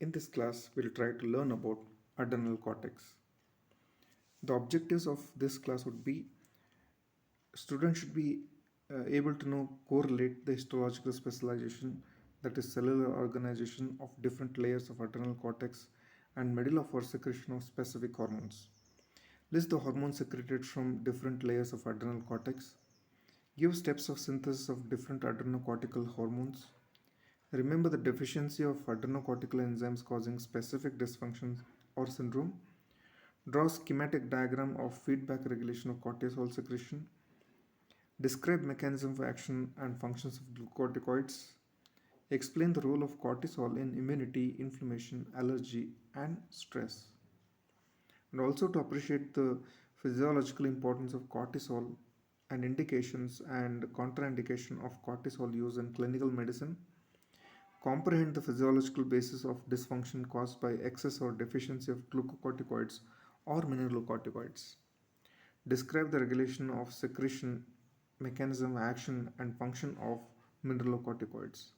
In this class, we'll try to learn about adrenal cortex. The objectives of this class would be students should be able to know correlate the histological specialization, that is cellular organization of different layers of adrenal cortex and medulla for secretion of specific hormones. List the hormones secreted from different layers of adrenal cortex. Give steps of synthesis of different adrenocortical hormones. Remember the deficiency of adrenocortical enzymes causing specific dysfunctions or syndrome. Draw schematic diagram of feedback regulation of cortisol secretion. Describe mechanism of action and functions of glucocorticoids. Explain the role of cortisol in immunity, inflammation, allergy, and stress. And also to appreciate the physiological importance of cortisol and indications and contraindication of cortisol use in clinical medicine. Comprehend the physiological basis of dysfunction caused by excess or deficiency of glucocorticoids or mineralocorticoids. Describe the regulation of secretion, mechanism, action, and function of mineralocorticoids.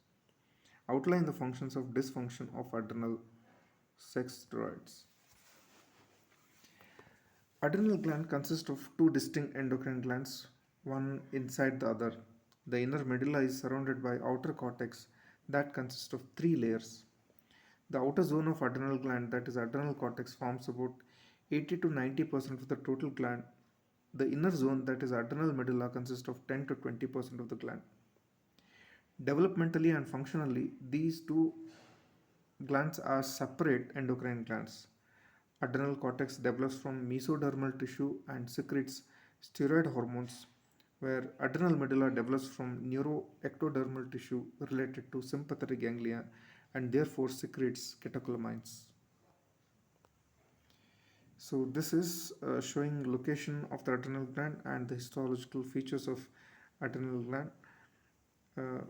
Outline the functions of dysfunction of adrenal sex steroids. Adrenal gland consists of two distinct endocrine glands, one inside the other. The inner medulla is surrounded by outer cortex that consists of three layers. The outer zone of adrenal gland, that is adrenal cortex, forms about 80 to 90% of the total gland. The inner zone, that is adrenal medulla, consists of 10 to 20% of the gland. Developmentally and functionally, these two glands are separate endocrine glands. Adrenal cortex develops from mesodermal tissue and secretes steroid hormones, where adrenal medulla develops from neuroectodermal tissue related to sympathetic ganglia and therefore secretes catecholamines. So this is showing location of the adrenal gland and the histological features of adrenal gland. Uh,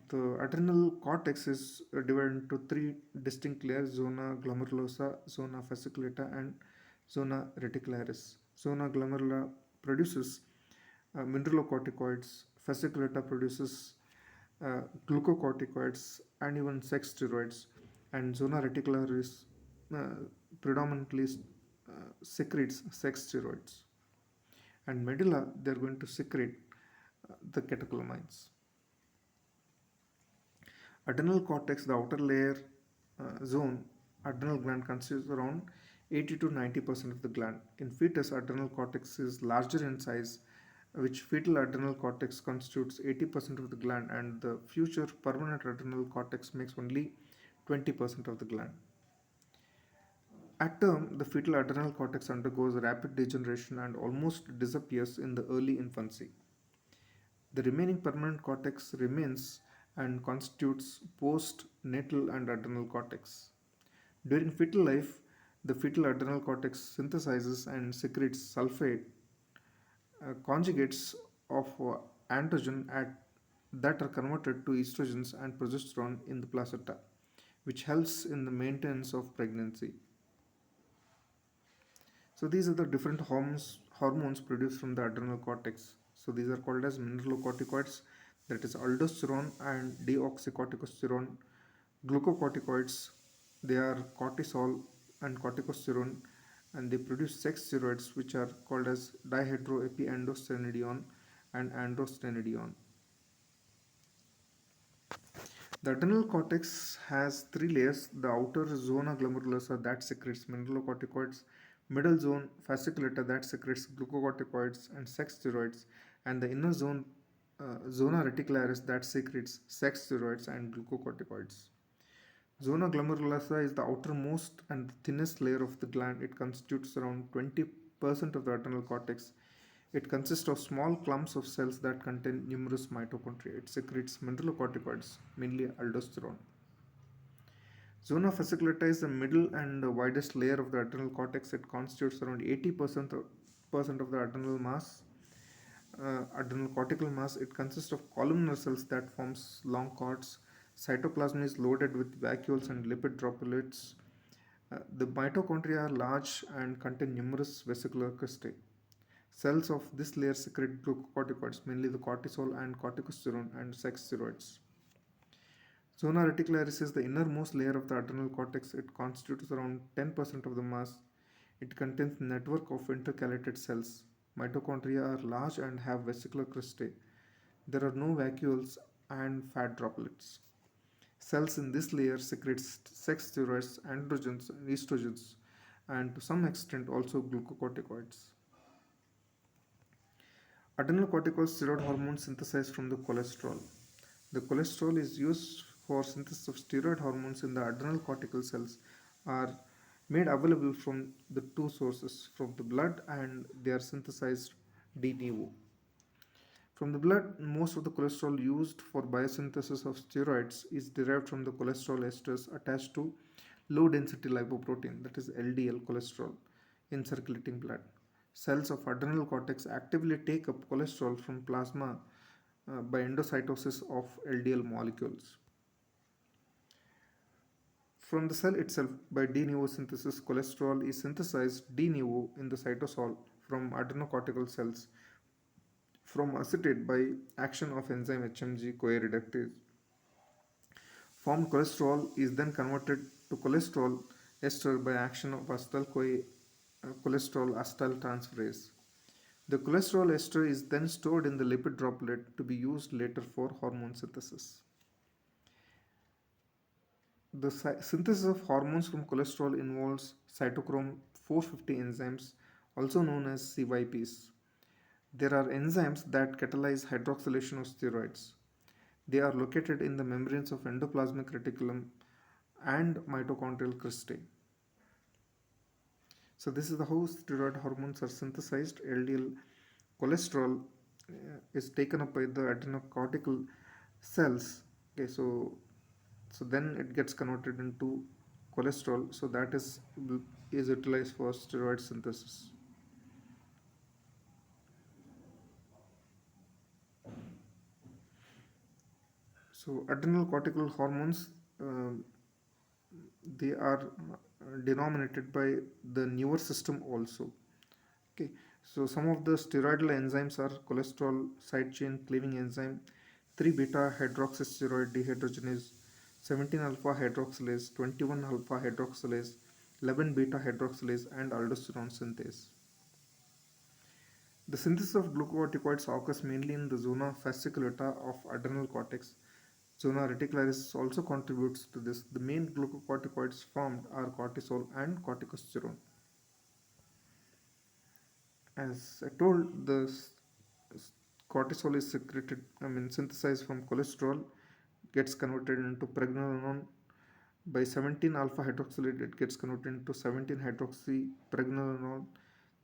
the adrenal cortex is divided into three distinct layers: zona glomerulosa, zona fasciculata, and zona reticularis. Zona glomerula produces mineralocorticoids, fasciculata produces glucocorticoids and even sex steroids, and zona reticularis uh, predominantly secretes sex steroids. And medulla, they're going to secrete the catecholamines. Adrenal cortex, the outer layer zone, adrenal gland consists around 80 to 90% of the gland. In fetus, adrenal cortex is larger in size, which fetal adrenal cortex constitutes 80% of the gland, and the future permanent adrenal cortex makes only 20% of the gland. At term, the fetal adrenal cortex undergoes rapid degeneration and almost disappears in the early infancy. The remaining permanent cortex remains and constitutes postnatal and adrenal cortex. During fetal life, the fetal adrenal cortex synthesizes and secretes sulfate conjugates of androgen that are converted to estrogens and progesterone in the placenta, which helps in the maintenance of pregnancy. So these are the different hormones produced from the adrenal cortex. So these are called as mineralocorticoids, that is aldosterone and deoxycorticosterone. Glucocorticoids, they are cortisol and corticosterone, and they produce sex steroids which are called as dihydroepiandrosterone and androstenedione. The adrenal cortex has three layers: the outer zona glomerulosa that secretes mineralocorticoids, middle zone fasciculata that secretes glucocorticoids and sex steroids, and the inner zone zona reticularis that secretes sex steroids and glucocorticoids. Zona glomerulosa is the outermost and the thinnest layer of the gland. It constitutes around 20% of the adrenal cortex. It consists of small clumps of cells that contain numerous mitochondria. It secretes mineralocorticoids, mainly aldosterone. Zona fasciculata is the middle and the widest layer of the adrenal cortex. It constitutes around 80% of the adrenal mass. Adrenal cortical mass. It consists of columnar cells that forms long cords. Cytoplasm is loaded with vacuoles and lipid droplets. The mitochondria are large and contain numerous vesicular cristae. Cells of this layer secrete glucocorticoids, mainly the cortisol and corticosterone and sex steroids. Zona reticularis is the innermost layer of the adrenal cortex. It constitutes around 10% of the mass. It contains a network of intercalated cells. Mitochondria are large and have vesicular cristae. There are no vacuoles and fat droplets. Cells in this layer secrete sex steroids, androgens, and estrogens, and to some extent also glucocorticoids. Adrenocortical steroid hormones synthesized from the cholesterol. The cholesterol is used for synthesis of steroid hormones in the adrenal cortical cells are made available from the two sources from the blood and they are synthesized de novo. From the blood, most of the cholesterol used for biosynthesis of steroids is derived from the cholesterol esters attached to low density lipoprotein, that is LDL cholesterol, in circulating blood. Cells of adrenal cortex actively take up cholesterol from plasma by endocytosis of LDL molecules. From the cell itself, by de novo synthesis, cholesterol is synthesized de novo in the cytosol from adrenocortical cells from acetate by action of enzyme HMG-CoA reductase. Formed cholesterol is then converted to cholesterol ester by action of acetyl-CoA cholesterol acetyltransferase. The cholesterol ester is then stored in the lipid droplet to be used later for hormone synthesis. The synthesis of hormones from cholesterol involves cytochrome 450 enzymes, also known as CYPs. There are enzymes that catalyze hydroxylation of steroids. They are located in the membranes of endoplasmic reticulum and mitochondrial cristae. So this is the how steroid hormones are synthesized. LDL cholesterol is taken up by the adrenocortical cells. Okay, so then it gets converted into cholesterol. So that is utilized for steroid synthesis. So adrenal cortical hormones uh, they are denominated by the newer system also. Okay, so some of the steroidal enzymes are cholesterol side chain cleaving enzyme, 3 beta hydroxysteroid dehydrogenase, 17 alpha hydroxylase, 21 alpha hydroxylase, 11 beta hydroxylase, and aldosterone synthase. The synthesis of glucocorticoids occurs mainly in the zona fasciculata of adrenal cortex. Zona reticularis also contributes to this. The main glucocorticoids formed are cortisol and corticosterone. As I told, cortisol is synthesized from cholesterol, gets converted into pregnenolone. By 17 alpha hydroxylate, it gets converted into 17 hydroxy pregnenolone,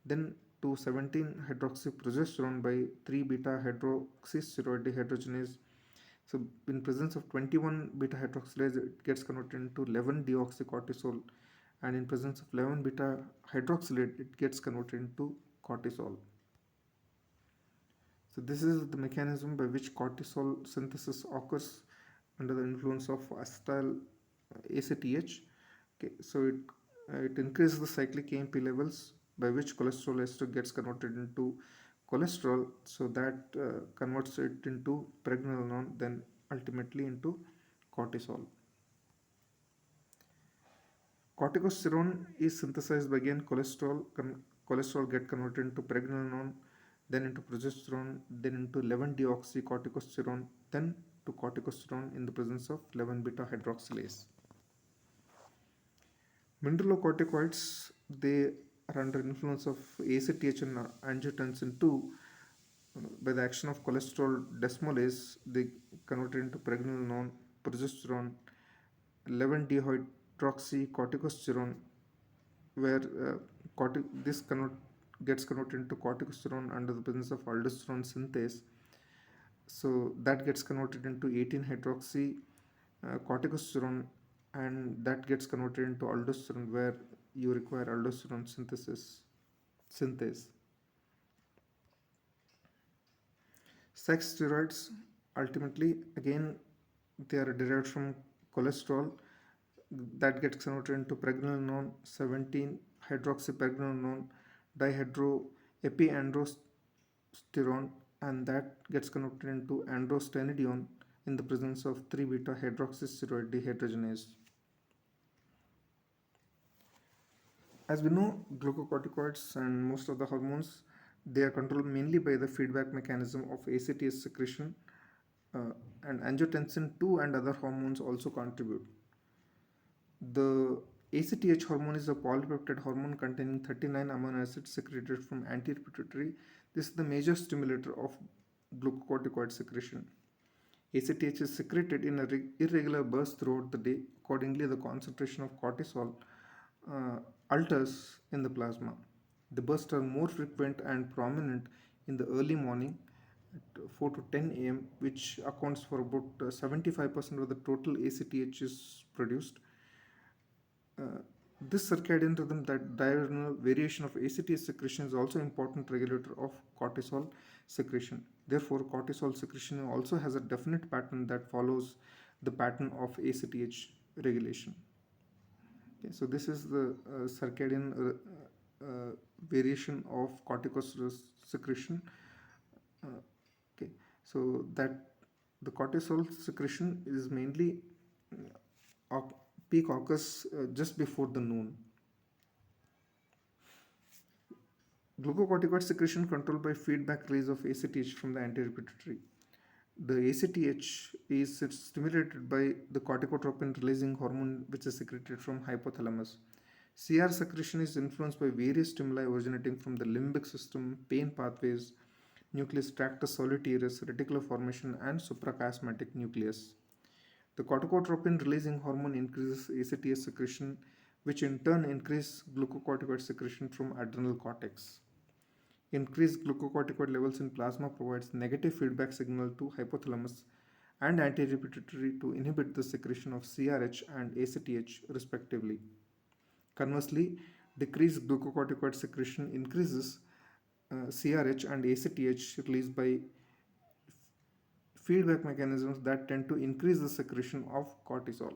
then to 17 hydroxy progesterone by 3 beta hydroxysteroid dehydrogenase. So, in presence of 21 beta hydroxylase, it gets converted into 11 deoxycortisol, and in presence of 11 beta hydroxylate, it gets converted into cortisol. So this is the mechanism by which cortisol synthesis occurs under the influence of acetyl ACTH. Okay, so it increases the cyclic AMP levels by which cholesterol ester gets converted into cholesterol. So that converts it into pregnenolone, then ultimately into cortisol. Corticosterone is synthesized by again cholesterol get converted into pregnenolone, then into progesterone, then into 11-deoxycorticosterone, then to corticosterone in the presence of 11-beta hydroxylase. Mineralocorticoids they are under influence of ACTH and angiotensin 2 by the action of cholesterol desmolase. They convert it into pregnenolone, progesterone, 11-dehydroxycorticosterone, where this gets converted into corticosterone under the presence of aldosterone synthase. So that gets converted into 18 hydroxy corticosterone, and that gets converted into aldosterone where you require aldosterone synthase. Sex steroids ultimately again they are derived from cholesterol that gets converted into pregnenolone, 17 hydroxypregnenolone, dihydroepiandrosterone, and that gets converted into androstenedione, in the presence of 3-beta hydroxysteroid dehydrogenase. As we know, glucocorticoids and most of the hormones, they are controlled mainly by the feedback mechanism of ACTH secretion, uh, and angiotensin 2 and other hormones also contribute. The ACTH hormone is a polypeptide hormone containing 39 amino acids secreted from anterior pituitary. This is the major stimulator of glucocorticoid secretion. ACTH is secreted in a irregular bursts throughout the day. Accordingly, the concentration of cortisol uh, alters in the plasma. The bursts are more frequent and prominent in the early morning at 4 to 10 am, which accounts for about 75% of the total ACTH is produced. Uh, this circadian rhythm, that diurnal variation of ACTH secretion, is also important regulator of cortisol secretion. Therefore, cortisol secretion also has a definite pattern that follows the pattern of ACTH regulation. Okay, so this is the circadian variation of corticosterol secretion. Okay, so that the cortisol secretion is mainly peak occurs just before the noon. Glucocorticoid secretion controlled by feedback release of ACTH from the anterior pituitary. The ACTH is stimulated by the corticotropin releasing hormone which is secreted from hypothalamus. CR secretion is influenced by various stimuli originating from the limbic system, pain pathways, nucleus tractus solitarius, reticular formation, and suprachiasmatic nucleus. The corticotropin releasing hormone increases ACTH secretion, which in turn increases glucocorticoid secretion from adrenal cortex. Increased glucocorticoid levels in plasma provides negative feedback signal to hypothalamus and anterior pituitary to inhibit the secretion of CRH and ACTH respectively. Conversely, decreased glucocorticoid secretion increases CRH and ACTH released by feedback mechanisms that tend to increase the secretion of cortisol.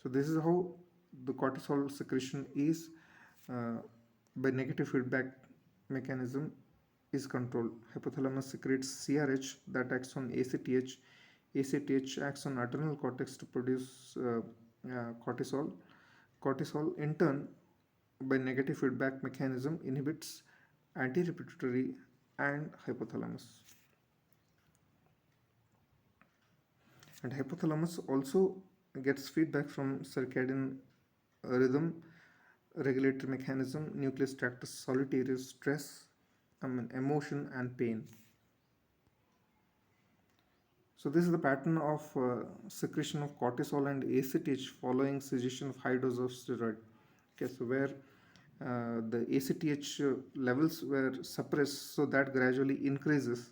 So this is how the cortisol secretion is by negative feedback mechanism is controlled. Hypothalamus secretes CRH that acts on ACTH. ACTH acts on adrenal cortex to produce cortisol. Cortisol in turn by negative feedback mechanism inhibits anterior pituitary and hypothalamus. And hypothalamus also gets feedback from circadian rhythm, regulatory mechanism, nucleus tractus solitarius, stress, emotion, and pain. So this is the pattern of secretion of cortisol and ACTH following cessation of high dose of steroid. Okay, so where the ACTH levels were suppressed, so that gradually increases.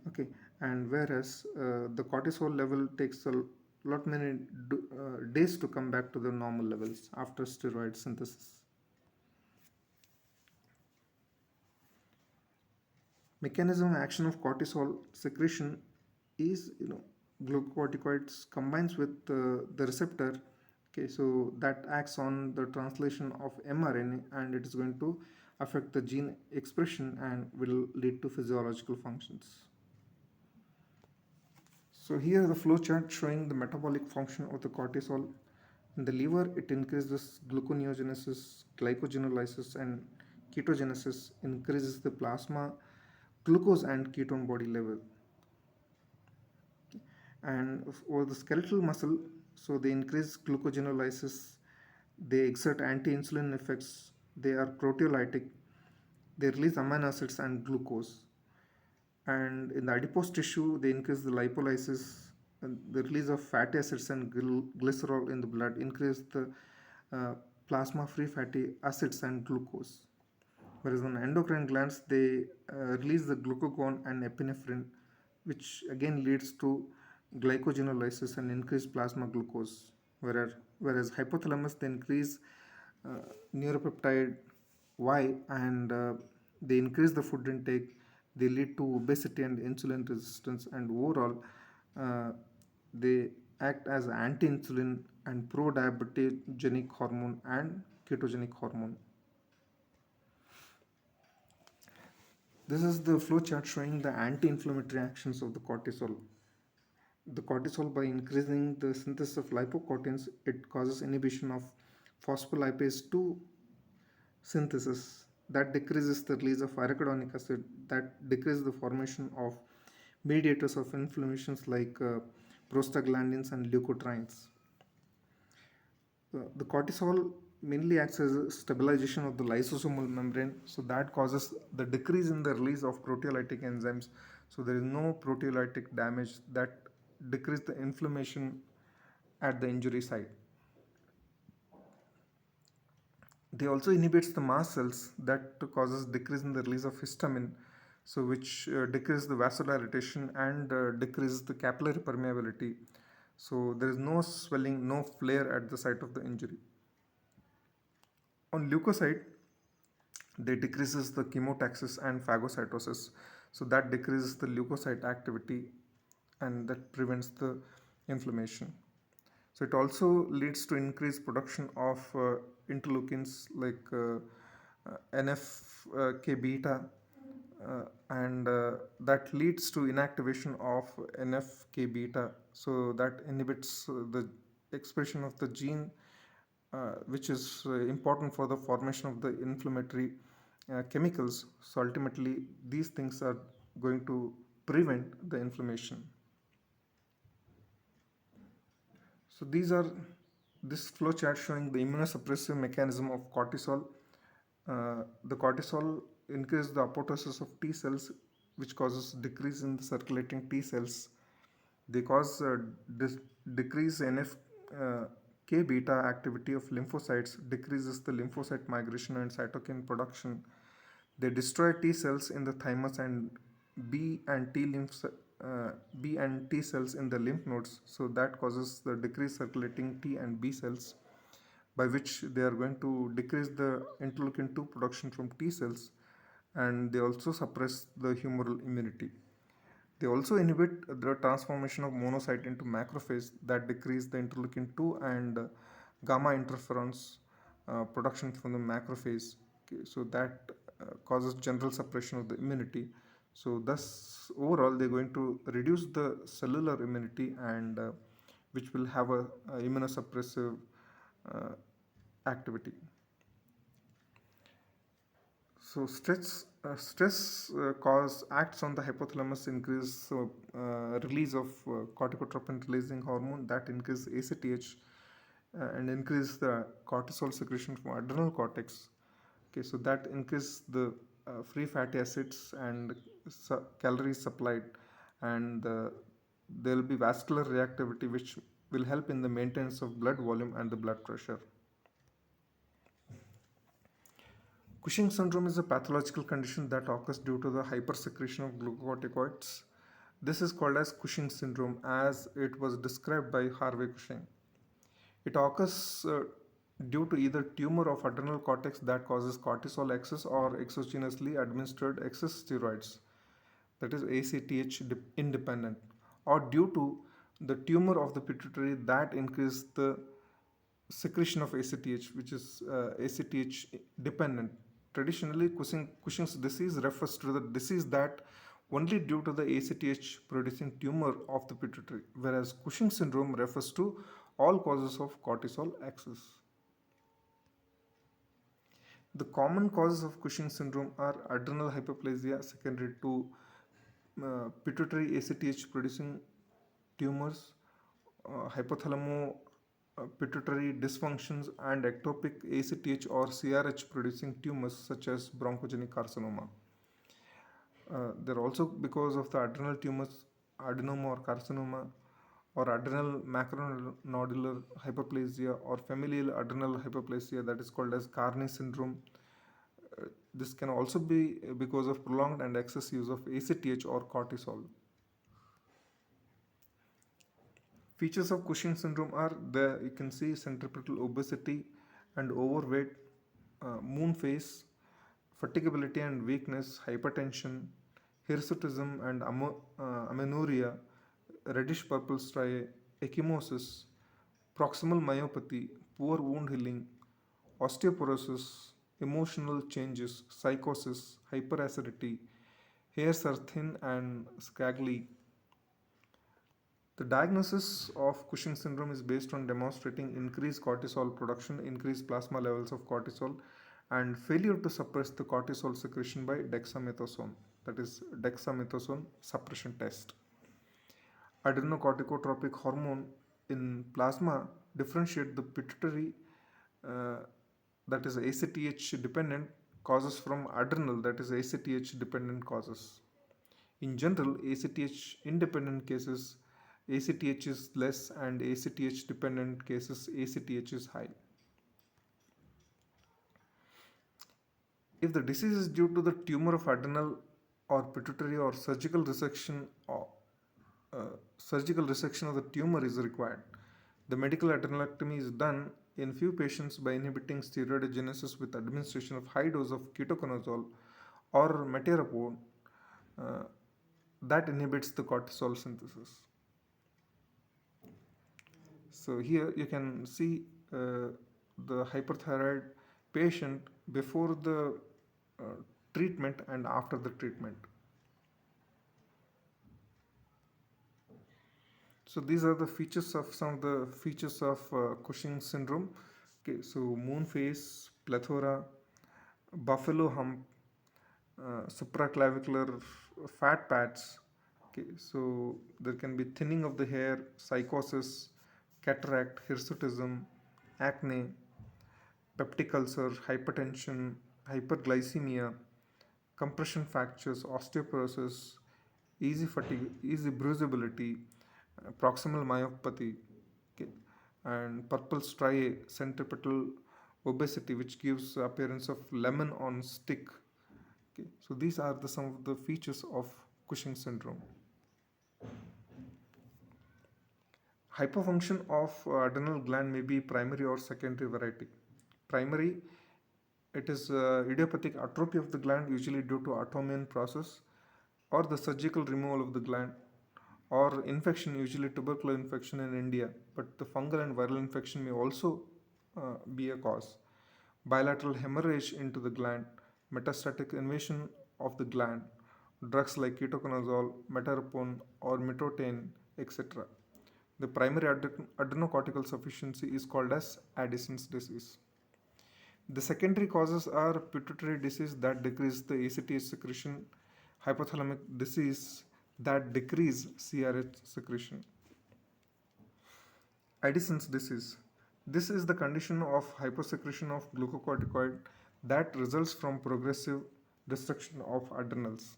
Okay, and whereas the cortisol level takes a lot many days to come back to the normal levels after steroid synthesis. Mechanism of action of cortisol secretion is, glucocorticoids combines with the receptor. Okay, so that acts on the translation of mRNA, and it is going to affect the gene expression and will lead to physiological functions. So here the flow chart showing the metabolic function of the cortisol. In the liver, it increases gluconeogenesis, glycogenolysis, and ketogenesis, increases the plasma glucose and ketone body level. And for the skeletal muscle, so they increase glucogenolysis, they exert anti-insulin effects, they are proteolytic, they release amino acids and glucose. And in the adipose tissue, they increase the lipolysis, and the release of fatty acids and glycerol in the blood, increase the plasma free fatty acids and glucose. Whereas on endocrine glands, they release the glucagon and epinephrine, which again leads to glycogenolysis and increased plasma glucose. Whereas hypothalamus, they increase neuropeptide Y, and they increase the food intake, they lead to obesity and insulin resistance, and overall they act as anti-insulin and pro-diabetogenic hormone and ketogenic hormone. This is the flow chart showing the anti-inflammatory actions of the cortisol. The cortisol, by increasing the synthesis of lipoproteins, it causes inhibition of phospholipase 2 synthesis that decreases the release of arachidonic acid, that decreases the formation of mediators of inflammations like prostaglandins and leukotrienes. The cortisol mainly acts as a stabilization of the lysosomal membrane, so that causes the decrease in the release of proteolytic enzymes. So there is no proteolytic damage, that decrease the inflammation at the injury site. They also inhibits the mast cells, that causes decrease in the release of histamine, so which decreases the vasodilatation and decreases the capillary permeability. So there is no swelling, no flare at the site of the injury. On leukocyte, they decreases the chemotaxis and phagocytosis, so that decreases the leukocyte activity and that prevents the inflammation. So it also leads to increased production of interleukins like NFK beta, and that leads to inactivation of NFK beta, so that inhibits the expression of the gene which is important for the formation of the inflammatory chemicals. So ultimately, these things are going to prevent the inflammation. So these are this flow chart showing the immunosuppressive mechanism of cortisol. The cortisol increases the apoptosis of T cells, which causes decrease in the circulating T cells. They cause decrease NF K beta activity of lymphocytes, decreases the lymphocyte migration and cytokine production. They destroy T cells in the thymus and B and B and T cells in the lymph nodes. So that causes the decreased circulating T and B cells, by which they are going to decrease the interleukin 2 production from T cells, and they also suppress the humoral immunity. They also inhibit the transformation of monocyte into macrophage, that decrease the interleukin 2 and gamma interferons production from the macrophage. Okay, so that causes general suppression of the immunity. So thus overall they're going to reduce the cellular immunity, and which will have a immunosuppressive uh, activity. So stress cause acts on the hypothalamus, increase release of corticotropin releasing hormone, that increase ACTH and increase the cortisol secretion from adrenal cortex. Okay, so that increase the free fatty acids and calories supplied, and there will be vascular reactivity, which will help in the maintenance of blood volume and the blood pressure. Cushing syndrome is a pathological condition that occurs due to the hypersecretion of glucocorticoids. This is called as Cushing syndrome, as it was described by Harvey Cushing. It occurs due to either tumor of adrenal cortex that causes cortisol excess, or exogenously administered excess steroids, that is ACTH independent, or due to the tumor of the pituitary that increases the secretion of ACTH, which is ACTH dependent. Traditionally, Cushing's disease refers to the disease that only due to the ACTH producing tumor of the pituitary, whereas Cushing syndrome refers to all causes of cortisol excess. The common causes of Cushing syndrome are adrenal hyperplasia secondary to pituitary ACTH producing tumors, hypothalamo pituitary dysfunctions, and ectopic ACTH or CRH producing tumors such as bronchogenic carcinoma. They're also because of the adrenal tumors, adenoma or carcinoma, or adrenal macronodular hyperplasia, or familial adrenal hyperplasia, that is called as Carney syndrome. This can also be because of prolonged and excess use of ACTH or cortisol. Features of Cushing syndrome are the you can see centripetal obesity and overweight, moon face, fatigability and weakness, hypertension, hirsutism and amenorrhea, reddish purple striae, ecchymosis, proximal myopathy, poor wound healing, osteoporosis, emotional changes, psychosis, hyperacidity, Hairs are thin and scraggly. The diagnosis of Cushing syndrome is based on demonstrating increased cortisol production, increased plasma levels of cortisol, and failure to suppress the cortisol secretion by dexamethasone, that is, dexamethasone suppression test. Adrenocorticotropic hormone in plasma differentiate the pituitary, uh, that is ACTH dependent causes from adrenal, that is ACTH dependent causes. In general, ACTH independent cases ACTH is less, and ACTH dependent cases ACTH is high. If the disease is due to the tumor of adrenal or pituitary or surgical resection of the tumor is required. The medical adrenalectomy is done in few patients by inhibiting steroidogenesis with administration of high dose of ketoconazole or meteropone, uh, that inhibits the cortisol synthesis. So here you can see the hyperthyroid patient before the uh, treatment and after the treatment. So these are the features of some of the features of Cushing syndrome. Okay, so moon face, plethora, buffalo hump, supraclavicular fat pads. Okay, so there can be thinning of the hair, psychosis, cataract, hirsutism, acne, peptic ulcer, hypertension, hyperglycemia, compression fractures, osteoporosis, easy fatigue, easy bruisability, proximal myopathy, okay, and purple striae, centripetal obesity, which gives appearance of lemon on stick. Okay, so these are some of the features of Cushing syndrome. Hypofunction of adrenal gland may be primary or secondary variety. Primary, it is idiopathic atrophy of the gland, usually due to autoimmune process, or the surgical removal of the gland, or infection, usually tubercular infection in India, but the fungal and viral infection may also be a cause. Bilateral hemorrhage into the gland, metastatic invasion of the gland, drugs like ketoconazole, meteropone, or mitotane, etc. The primary adrenocortical sufficiency is called as Addison's disease. The secondary causes are pituitary disease that decrease the ACTH secretion, hypothalamic disease that decrease CRH secretion. Addison's disease. This is the condition of hyposecretion of glucocorticoid that results from progressive destruction of adrenals.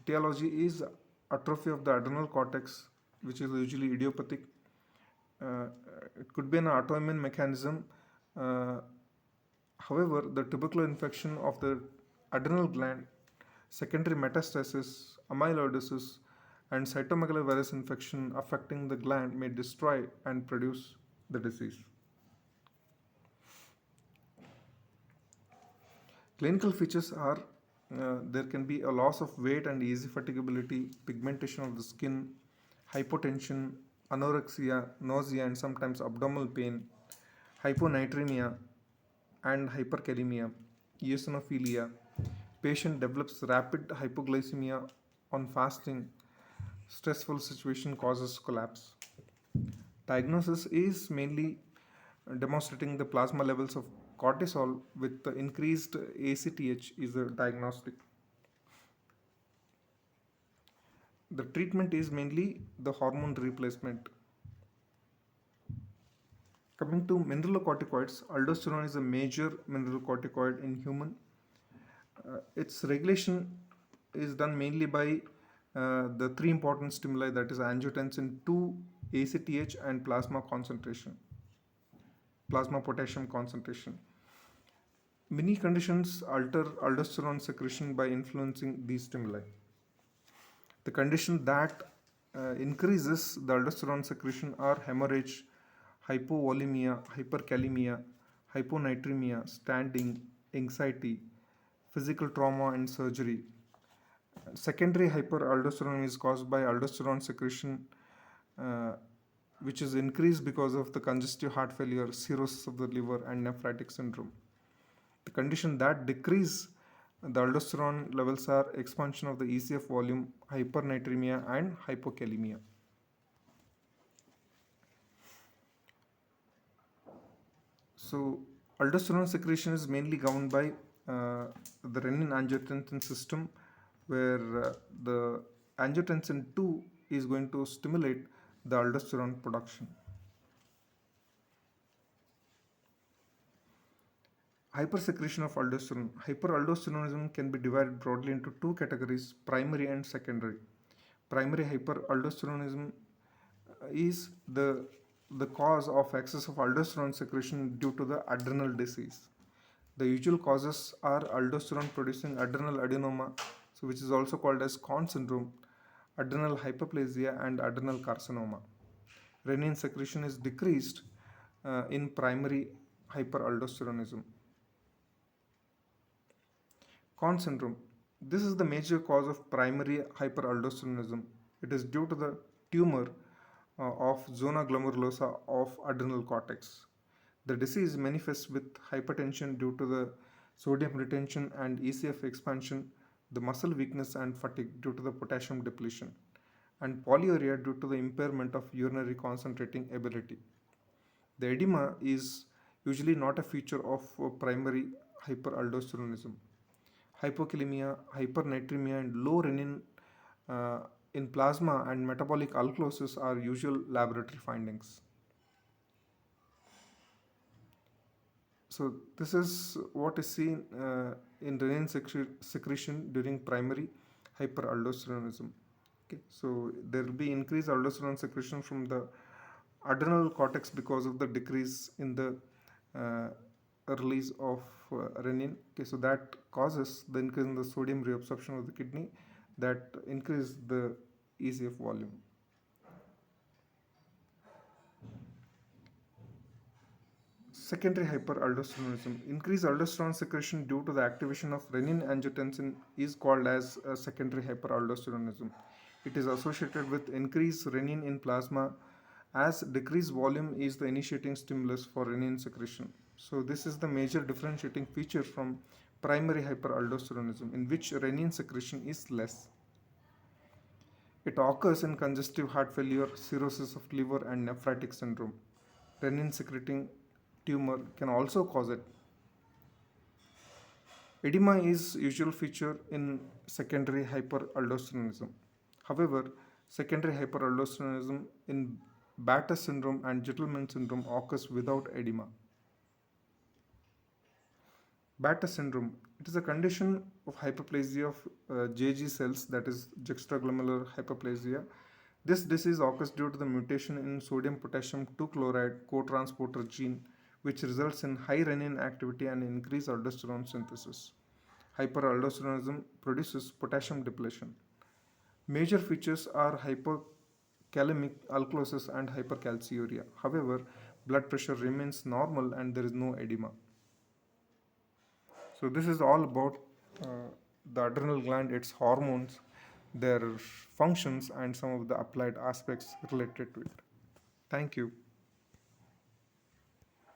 Etiology is atrophy of the adrenal cortex, which is usually idiopathic. Uh, it could be an autoimmune mechanism. Uh, However, the tubercular infection of the adrenal gland, secondary metastasis, amyloidosis, and cytomegalovirus infection affecting the gland may destroy and produce the disease. Clinical features are there can be a loss of weight and easy fatigability, pigmentation of the skin, hypotension, anorexia, nausea, and sometimes abdominal pain, hyponatremia, and hyperkalemia, eosinophilia. Patient develops rapid hypoglycemia on fasting. Stressful situation causes collapse. Diagnosis is mainly demonstrating the plasma levels of cortisol with the increased ACTH is a diagnostic. The treatment is mainly the hormone replacement. Coming to mineralocorticoids, aldosterone is a major mineralocorticoid in human. Its regulation is done mainly by the three important stimuli, that is angiotensin 2, ACTH, and plasma potassium concentration. Many conditions alter aldosterone secretion by influencing these stimuli. The condition that increases the aldosterone secretion are hemorrhage, hypovolemia, hyperkalemia, hyponatremia, standing, anxiety, physical trauma, and surgery. Secondary hyperaldosteronism is caused by aldosterone secretion, uh, which is increased because of the congestive heart failure, cirrhosis of the liver, and nephrotic syndrome. The condition that decrease The aldosterone levels are expansion of the ECF volume, hypernatremia, and hypokalemia. So, aldosterone secretion is mainly governed by the renin-angiotensin system, where the angiotensin 2 is going to stimulate the aldosterone production. Hypersecretion of aldosterone. Hyperaldosteronism can be divided broadly into two categories, primary and secondary. Primary hyperaldosteronism is the cause of excess of aldosterone secretion due to the adrenal disease. The usual causes are aldosterone producing adrenal adenoma, so which is also called as Conn syndrome, adrenal hyperplasia, and adrenal carcinoma. Renin secretion is decreased in primary hyperaldosteronism. Conn syndrome. This is the major cause of primary hyperaldosteronism. It is due to the tumor of zona glomerulosa of adrenal cortex. The disease manifests with hypertension due to the sodium retention and ECF expansion, the muscle weakness and fatigue due to the potassium depletion, and polyuria due to the impairment of urinary concentrating ability. The edema is usually not a feature of primary hyperaldosteronism. Hypokalemia, hypernatremia, and low renin uh, in plasma and metabolic alkalosis are usual laboratory findings. So this is what is seen in renin secretion during primary hyperaldosteronism. Okay, so there will be increased aldosterone secretion from the adrenal cortex because of the decrease in the uh, release of renin. Okay, so that causes the increase in the sodium reabsorption of the kidney, that increase the ECF volume. Secondary hyperaldosteronism. Increased aldosterone secretion due to the activation of renin-angiotensin is called as secondary hyperaldosteronism. It is associated with increased renin in plasma, as decreased volume is the initiating stimulus for renin secretion. So this is the major differentiating feature from primary hyperaldosteronism, in which renin secretion is less. It occurs in congestive heart failure, cirrhosis of liver, and nephrotic syndrome. Renin secreting tumor can also cause it. Edema is usual feature in secondary hyperaldosteronism. However, secondary hyperaldosteronism in Batter syndrome and Gentleman syndrome occurs without edema. Batter syndrome. It is a condition of hyperplasia of JG cells, that is juxtaglomerular hyperplasia. This disease occurs due to the mutation in sodium potassium 2 chloride co-transporter gene, which results in high renin activity and increased aldosterone synthesis. Hyperaldosteronism produces potassium depletion. Major features are hypokalemic alkalosis and hypercalciuria. However, blood pressure remains normal and there is no edema. So this is all about the adrenal gland, its hormones, their functions, and some of the applied aspects related to it. Thank you.